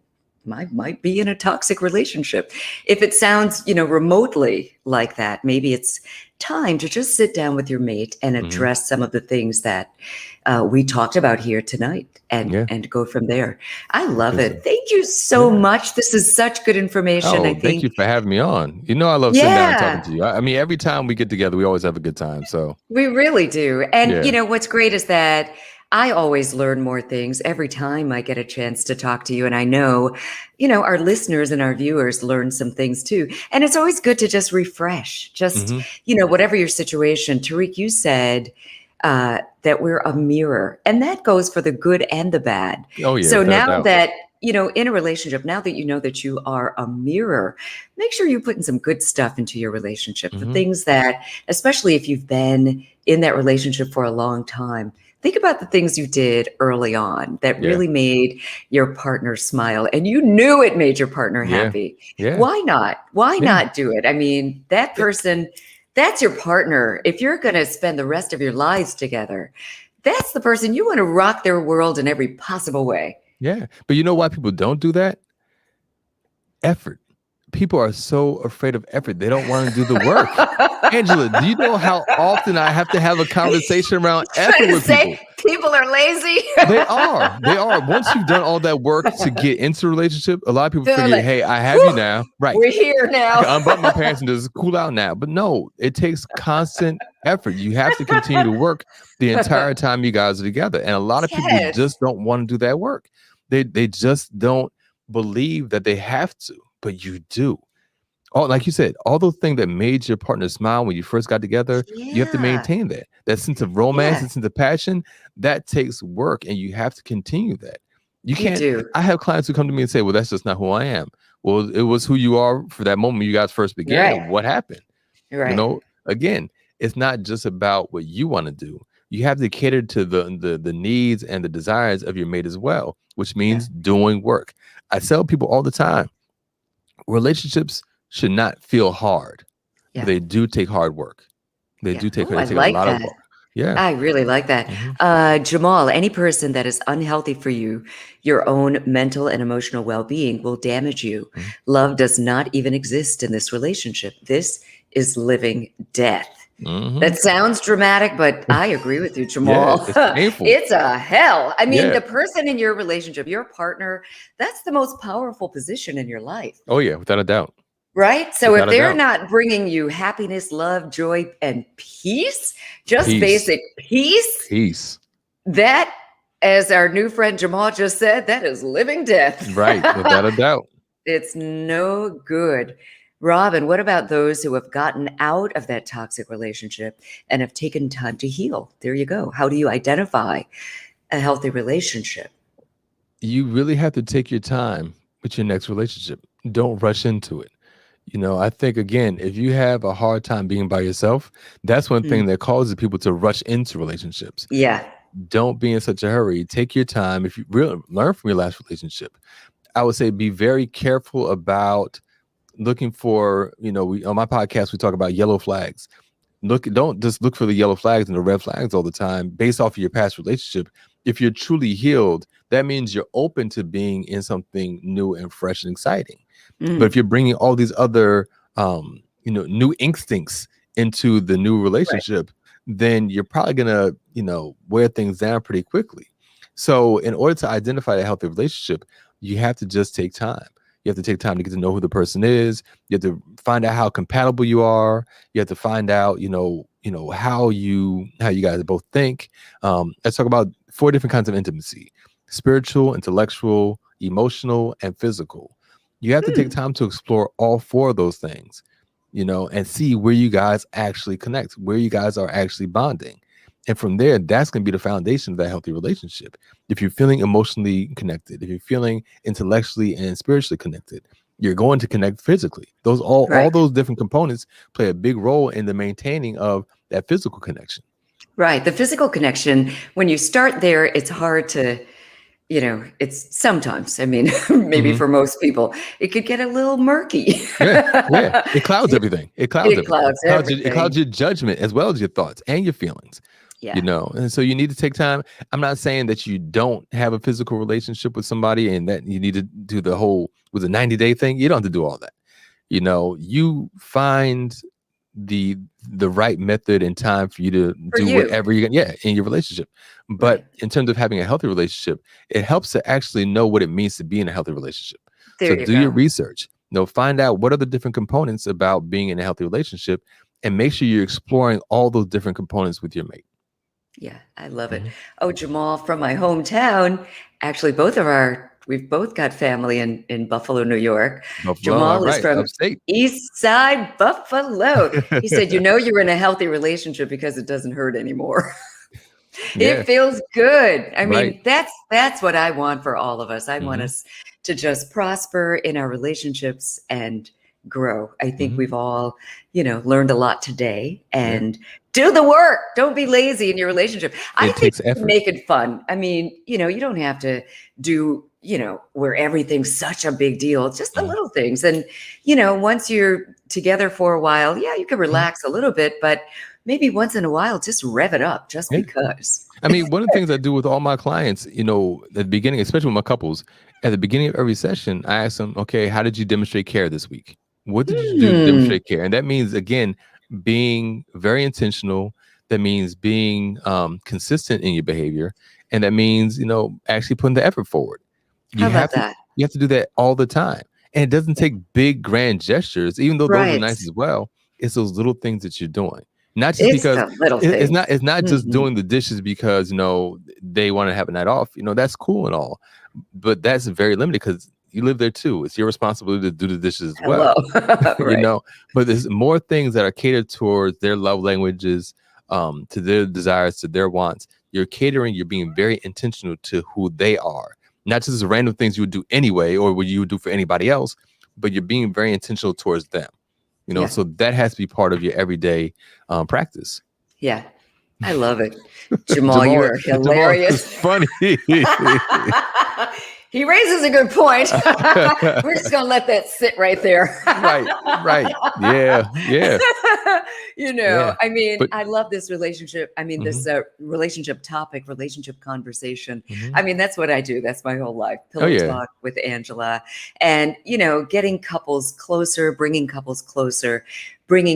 might be in a toxic relationship. If it sounds, remotely like that, maybe it's time to just sit down with your mate and Hmm. address some of the things that we talked about here tonight, and Yeah. go from there. I love Because, it. Thank you so yeah. much. This is such good information. I Oh, thank think, you for having me on. I love sitting down and talking yeah, to you. I mean, every time we get together, we always have a good time. So, we really do. And yeah. what's great is that I always learn more things every time I get a chance to talk to you. And I know, our listeners and our viewers learn some things too. And it's always good to just refresh, just, Hmm. whatever your situation. Tariq, you said that we're a mirror, and that goes for the good and the bad. Oh, yeah, So without a now doubt. that, in a relationship, now that you know that you are a mirror, make sure you put in some good stuff into your relationship. The Hmm. things that, especially if you've been in that relationship for a long time, think about the things you did early on that Yeah. really made your partner smile, and you knew it made your partner Yeah. happy. Yeah. Why not? Why Yeah. not do it? I mean, that Yeah. person, that's your partner. If you're going to spend the rest of your lives together, that's the person you want to rock their world in every possible way. Yeah. But you know why people don't do that? Effort. People are so afraid of effort. They don't want to do the work. Angela, do you know how often I have to have a conversation around effort Trying to with people? say people are lazy. They are. They are. Once you've done all that work to get into a relationship, a lot of people They're forget, like, hey, I have you whew, now. Right. we're here I can now. unbutton my pants and just cool out now. But no, it takes constant effort. You have to continue to work the entire time you guys are together. And a lot of people Yes, just don't want to do that work. They just don't believe that they have to, but you do. Oh, like you said, all those things that made your partner smile when you first got together, you have to yeah, maintain that. That sense of romance, yeah, that sense of passion, that takes work, and you have to continue that. You you can't. do. I have clients who come to me and say, "Well, that's just not who I am." Well, it was who you are for that moment you guys first began. Right, What happened? right. Again, it's not just about what you want to do. You have to cater to the needs and the desires of your mate as well, which Yeah, means doing work. I tell people all the time, relationships should not feel hard, but yeah, they do take hard work. They yeah. do take Oh, they I take a like lot of that. work. Yeah. I really like that. Hmm. Jamal, any person that is unhealthy for you, your own mental and emotional well-being will damage you. Love does not even exist in this relationship. This is living death. Hmm. That sounds dramatic, but I agree with you, Yeah, Jamal. it's painful. It's a hell. I mean, Yeah. the person in your relationship, your partner, that's the most powerful position in your life. Oh yeah, without a doubt. Right? So if Without a they're doubt. not bringing you happiness, love, joy, and peace, just Peace. basic peace, Peace. that, as our new friend Jamal just said, that is living death. Right. Without a doubt. It's no good. Robin, what about those who have gotten out of that toxic relationship and have taken time to heal? There you go. How do you identify a healthy relationship? You really have to take your time with your next relationship. Don't rush into it. I think, again, if you have a hard time being by yourself, that's one Mm, thing that causes people to rush into relationships. yeah. Don't be in such a hurry. Take your time. If you really learn from your last relationship, I would say be very careful about looking for, on my podcast, we talk about yellow flags. Don't just look for the yellow flags and the red flags all the time based off of your past relationship. If you're truly healed, that means you're open to being in something new and fresh and exciting. But if Mm, you're bringing all these other, new instincts into the new right. relationship, then you're probably gonna, wear things down pretty quickly. So, in order to identify a healthy relationship, you have to just take time. You have to take time to get to know who the person is. You have to find out how compatible you are. You have to find out, how you guys both think. Let's talk about 4 different kinds of intimacy: spiritual, intellectual, emotional, and physical. You have to take Hmm, time to explore all 4 of those things, and see where you guys actually connect, where you guys are actually bonding. And from there, that's going to be the foundation of that healthy relationship. If you're feeling emotionally connected, if you're feeling intellectually and spiritually connected, you're going to connect physically. Those all right. those different components play a big role in the maintaining of that physical connection. Right. The physical connection, when you start there, it's hard to, it's sometimes, I mean, maybe Hmm. for most people, it could get a little murky. Yeah, yeah. It clouds everything. It clouds It everything. clouds It clouds everything. your judgment as well as your thoughts and your feelings. Yeah. And so you need to take time. I'm not saying that you don't have a physical relationship with somebody and that you need to do the whole with a 90-day thing. You don't have to do all that. You find the right method and time for you to For do you. whatever in your relationship. But Right. in terms of having a healthy relationship, it helps to actually know what it means to be in a healthy relationship. There So you do your go. research. Find out what are the different components about being in a healthy relationship, and make sure you're exploring all those different components with your mate. Yeah, I love it. Mhm. Oh, Jamal, from my hometown, actually, we've both got family in Buffalo, New York. Buffalo, all Jamal is right, from upstate. East Side Buffalo. He said, you're in a healthy relationship because it doesn't hurt anymore. Yeah, It feels good. I right. mean, that's what I want for all of us. I want Hmm. us to just prosper in our relationships and grow. I think Hmm. we've all, learned a lot today, Yeah, and do the work. Don't be lazy in your relationship. I it think takes effort. make it fun. I mean, you don't have to do, where everything's such a big deal. It's just the Mhm. little things. And, once you're together for a while, yeah, you can Mhm. relax a little bit, but maybe once in a while, just rev it up just Yeah. because. I mean, one of the things I do with all my clients, at the beginning, especially with my couples, at the beginning of every session, I ask them, okay, how did you demonstrate care this week? What did you do to Hmm. demonstrate care? And that means, again, being very intentional. That means being consistent in your behavior. And that means, actually putting the effort forward. How You have about to, that? you have to do that all the time. And it doesn't Yeah. take big, grand gestures, even though those are Right. nice as well. It's those little things that you're doing. Not just It's because the little things. it's not just Mhm. doing the dishes because they want to have a night off. That's cool and all, but that's very limited because you live there too. It's your responsibility to do the dishes as Hello. well. you Right. know but there's more things that are catered towards their love languages, to their desires, to their wants. You're being very intentional to who they are, not just random things you would do anyway or what you would do for anybody else, but you're being very intentional towards them. Yeah. So that has to be part of your everyday practice. Yeah. I love it. Jamal, you Jamal, are Jamal is hilarious. funny. He raises a good point. We're just going to let that sit right there. Right, right. Yeah, yeah, yeah. I mean, But I love this relationship. I mean, mhm, this relationship topic, relationship conversation. mhm. I mean, that's what I do. That's my whole life. Oh Pillow yeah. talk with Angela. And, getting couples closer, bringing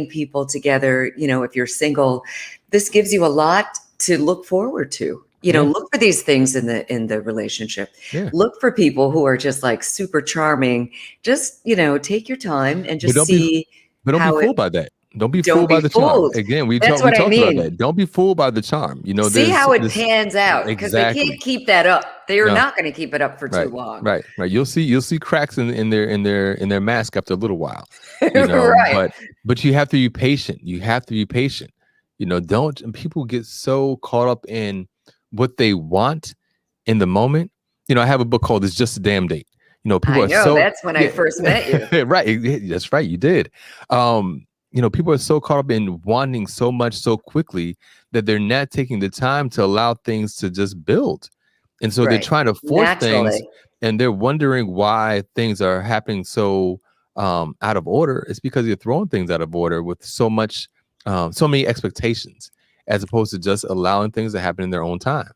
people together. If you're single, this gives you a lot to look forward to. Yeah. Look for these things in the relationship. Yeah. Look for people who are just like super charming. Just, take your time and But just see don't be how it fooled by that. Don't be don't fooled by be the charm. fooled. Again, That's we what I talked about mean. that. Don't be fooled by the charm. See There's how it this pans out because they can't exactly. keep that up. They are No, not going to keep it up for too right, long. right, right. You'll see cracks in their mask after a little while. Right. But you have to be patient. You have to be patient. Don't and people get so caught up in what they want in the moment. I have a book called "It's Just a Damn Date." People I are know. so That's when I yeah, first met you. right. That's right. You did. People are so caught up in wanting so much so quickly that they're not taking the time to allow things to just build. And so they're Right. trying to force things, Naturally. and they're wondering why things are happening so out of order. It's because you're throwing things out of order with so many expectations, as opposed to just allowing things to happen in their own time.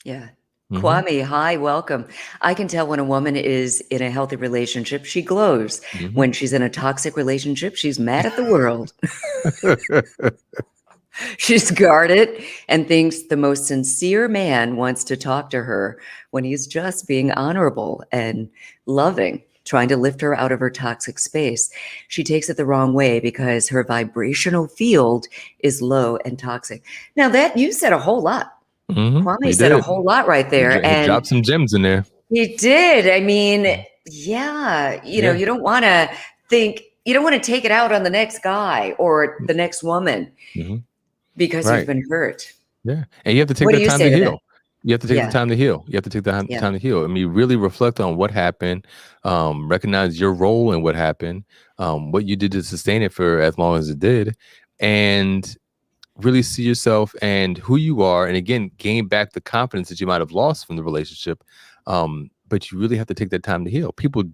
Yeah. Hmm. Kwame, hi, welcome. I can tell when a woman is in a healthy relationship, she glows. Hmm. When she's in a toxic relationship, she's mad at the world. She's guarded and thinks the most sincere man wants to talk to her when he's just being honorable and loving, trying to lift her out of her toxic space. She takes it the wrong way because her vibrational field is low and toxic. Now, that you said a whole lot. Kwame He said a did. whole lot right there. He And dropped some gems in there. he did. I mean, yeah, Yeah. you don't want to you don't want to take it out on the next guy or the next woman Hmm. because you've Right. been hurt. Yeah. And you have to take What do that you time say to to that? heal. You have to take the Yeah, time to heal. You have to take the yeah, time to heal. I mean, really reflect on what happened, recognize your role in what happened, what you did to sustain it for as long as it did, and really see yourself and who you are. And again, gain back the confidence that you might have lost from the relationship. But you really have to take that time to heal. People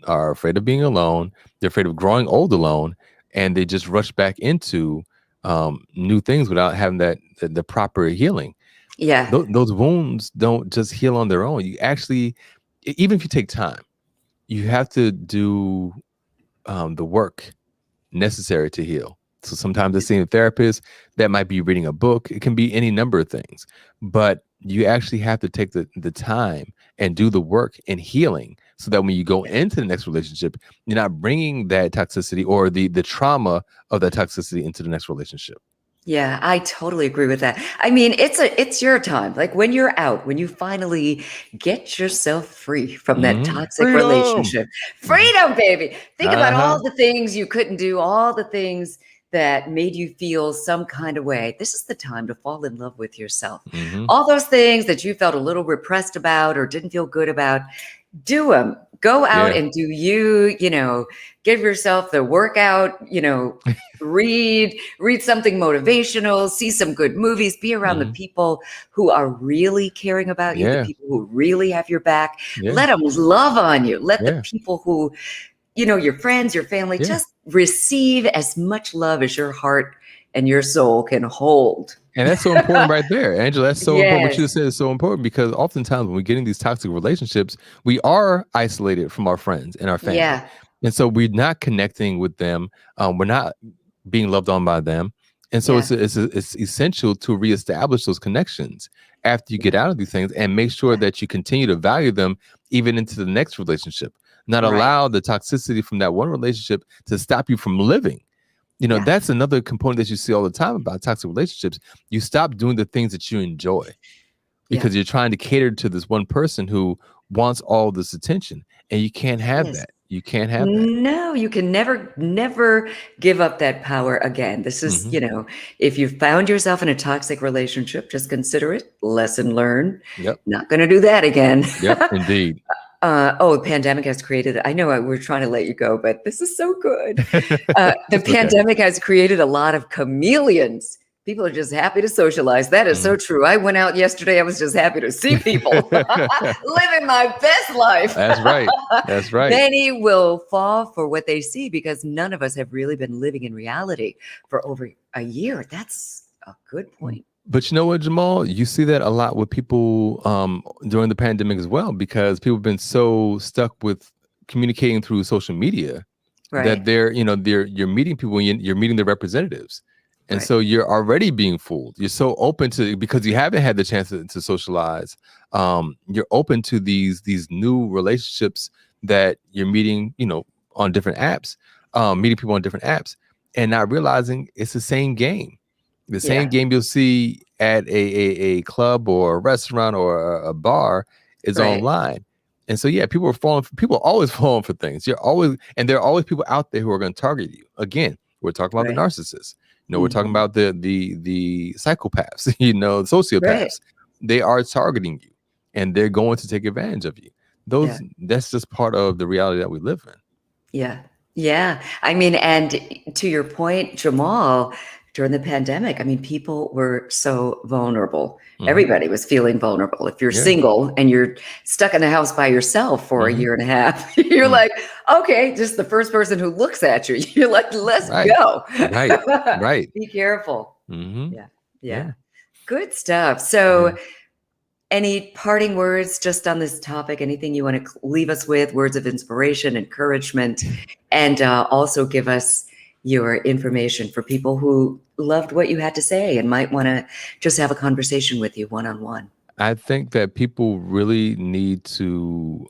are afraid of being alone. They're afraid of growing old alone, and they just rush back into new things without having the proper healing. yeah, Those wounds don't just heal on their own. You actually, even if you take time, you have to do the work necessary to heal. So sometimes it's seeing a therapist, that might be reading a book. It can be any number of things, but you actually have to take the time and do the work in healing so that when you go into the next relationship, you're not bringing that toxicity or the trauma of that toxicity into the next relationship. yeah. I totally agree with that. I mean, it's your time. Like when you're out, when you finally get yourself free from that toxic Freedom. relationship, Mhm. freedom, baby. Think about Uh-huh. all the things you couldn't do, all the things that made you feel some kind of way. This is the time to fall in love with yourself. Hmm. All those things that you felt a little repressed about or didn't feel good about, do them. Go out Yeah. and do give yourself the workout, read something motivational, see some good movies, be around the Hmm. people who are really caring about you, the Yeah. people who really have your back. Yeah. Let them love on you. Let the Yeah. people who, your friends, your family, Yeah. just receive as much love as your heart and your soul can hold. And that's so important right there, Angela. That's so important. What Yes. you said is so important because oftentimes when we get in these toxic relationships, we are isolated from our friends and our family. Yeah. And so we're not connecting with them. We're not being loved on by them. And so Yeah. it's essential to reestablish those connections after you get Yeah. out of these things and make sure Yeah. that you continue to value them even into the next relationship. Not Right. allow the toxicity from that one relationship to stop you from living. Yeah. That's another component that you see all the time about toxic relationships. You stop doing the things that you enjoy Yeah. because you're trying to cater to this one person who wants all this attention, and you can't have Yes. that. You can't have that. No, you can never give up that power again. This is, Hmm. if you've found yourself in a toxic relationship, just consider it. Lesson learned. Yep. Not going to do that again. Yep. Indeed. The pandemic has created, I know we're trying to let you go, but this is so good. The It's okay. pandemic has created a lot of chameleons. People are just happy to socialize. That is so true. I went out yesterday. I was just happy to see people living my best life. That's right. That's right. Many will fall for what they see because none of us have really been living in reality for over a year. That's a good point. But you know what, Jamal? You see that a lot with people during the pandemic as well, because people have been so stuck with communicating through social media that Right. you're meeting people, and you're meeting their representatives, And Right. so you're already being fooled. You're so open to, because you haven't had the chance to socialize. You're open to these new relationships that you're meeting, on different apps, meeting people on different apps, and not realizing it's the same game. The same Yeah. game you'll see at a club or a restaurant or a bar is Right. online. And so, yeah, people are always falling for things. And there are always people out there who are going to target you. Again, we're talking about the Right. narcissists. We're talking Mhm. about the psychopaths, the Right. sociopaths. They are targeting you, and they're going to take advantage of you. Yeah. That's just part of the reality that we live in. Yeah. Yeah. I mean, and to your point, Jamal, during the pandemic, I mean, people were so vulnerable. Mhm. Everybody was feeling vulnerable. If you're Yeah. single and you're stuck in the house by yourself for a Mhm. year and a half, you're Mm. like, okay, just the first person who looks at you, you're like, let's Right. go. Right. Right. Be careful. Mhm. Yeah. Yeah. Yeah. Good stuff. Yeah. So, any parting words just on this topic? Anything you want to leave us with? Words of inspiration, encouragement, and also give us your information for people who loved what you had to say and might want to just have a conversation with you one-on-one. I think that people really need to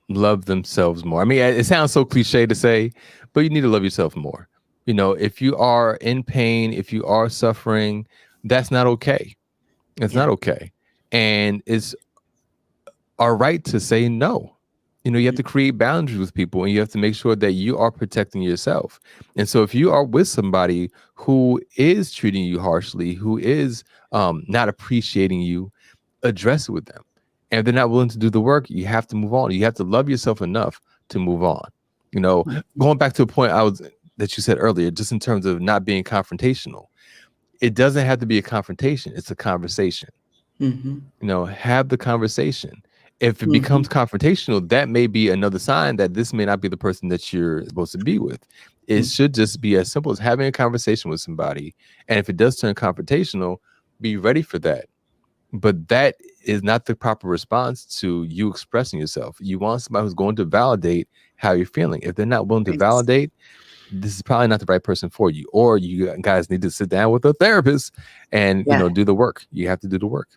love themselves more. I mean, it sounds so cliche to say, but you need to love yourself more. If you are in pain, if you are suffering, that's not okay. It's Yeah. not okay. And it's our right to say no. You have to create boundaries with people, and you have to make sure that you are protecting yourself. And so if you are with somebody who is treating you harshly, who is not appreciating you, address it with them. And if they're not willing to do the work, you have to move on. You have to love yourself enough to move on. Going back to a point that you said earlier, just in terms of not being confrontational, it doesn't have to be a confrontation. It's a conversation. Mm-hmm. Have the conversation. If it Mm-hmm. becomes confrontational, that may be another sign that this may not be the person that you're supposed to be with. It should just be as simple as having a conversation with somebody. And if it does turn confrontational, be ready for that. But that is not the proper response to you expressing yourself. You want somebody who's going to validate how you're feeling. If they're not willing to Thanks. validate, this is probably not the right person for you. Or you guys need to sit down with a therapist and Yeah. do the work. You have to do the work.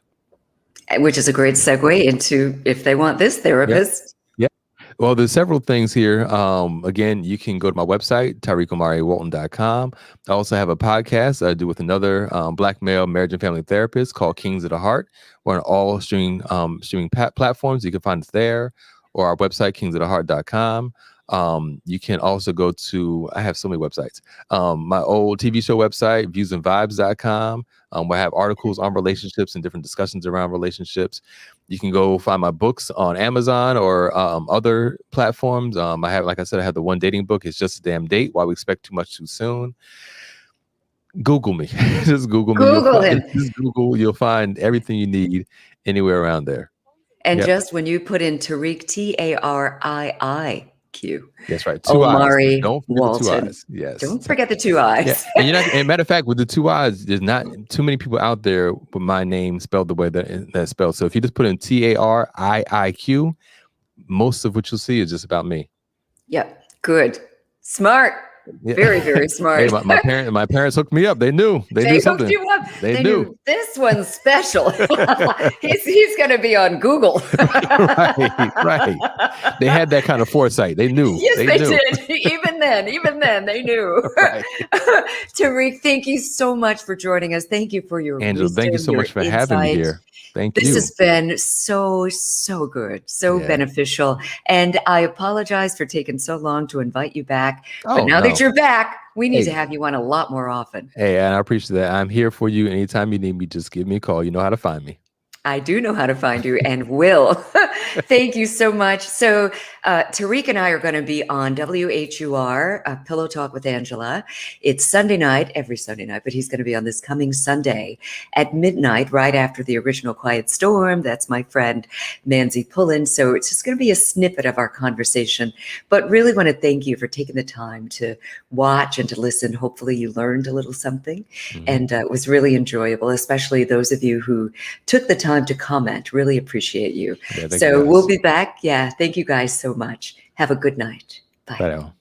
Which is a great segue into if they want this therapist. Yeah. Well, there's several things here. Again, you can go to my website, TariqOmariWalton.com. I also have a podcast I do with another Black male marriage and family therapist called Kings of the Heart. We're on all streaming platforms. You can find us there, or our website, kingsoftheheart.com. You can also go to, I have so many websites. My old TV show website, viewsandvibes.com, where I have articles on relationships and different discussions around relationships. You can go find my books on Amazon or other platforms. I have, like I said, I have the one dating book. It's Just a Damn Date, Why We Expect Too Much Too Soon. Google me. Just Google me. Google him. Just Google. You'll find everything you need anywhere around there. And Yep. just when you put in Tariq, Tariq, That's right. Two Omari eyes. Don't forget the two Walton. eyes. Yes. Don't forget the two eyes. Yeah. And you're not. And matter of fact, with the two eyes, there's not too many people out there with my name spelled the way that's spelled. So if you just put in Tariq, most of what you'll see is just about me. Yep. Good. Smart. Yeah. Very, very smart. Hey, my parents hooked me up. They knew. They knew hooked something. you up. They knew. This one's special. he's going to be on Google. Right. They had that kind of foresight. They knew. Yes, they knew. did. Even then, they knew. Right. Tariq, thank you so much for joining us. Thank you for your Angela, wisdom, thank you so your much for having me insight. here. Thank This you. has been so good, so beneficial. And I apologize for taking so long to invite you back. But now that you're back, we need to have you on a lot more often. Hey, and I appreciate that. I'm here for you. Anytime you need me, just give me a call. You know how to find me. I do know how to find you and will. Thank you so much. So Tariq and I are going to be on WHUR, Pillow Talk with Angela. It's Sunday night, every Sunday night, but he's going to be on this coming Sunday at midnight, right after the original Quiet Storm. That's my friend, Manzi Pullen. So it's just going to be a snippet of our conversation, but really want to thank you for taking the time to watch and to listen. Hopefully you learned a little something, and it was really enjoyable, especially those of you who took the time to comment. Really appreciate you. Yeah, so we'll be back. Yeah. Thank you guys so much. Have a good night. Bye. Bye now.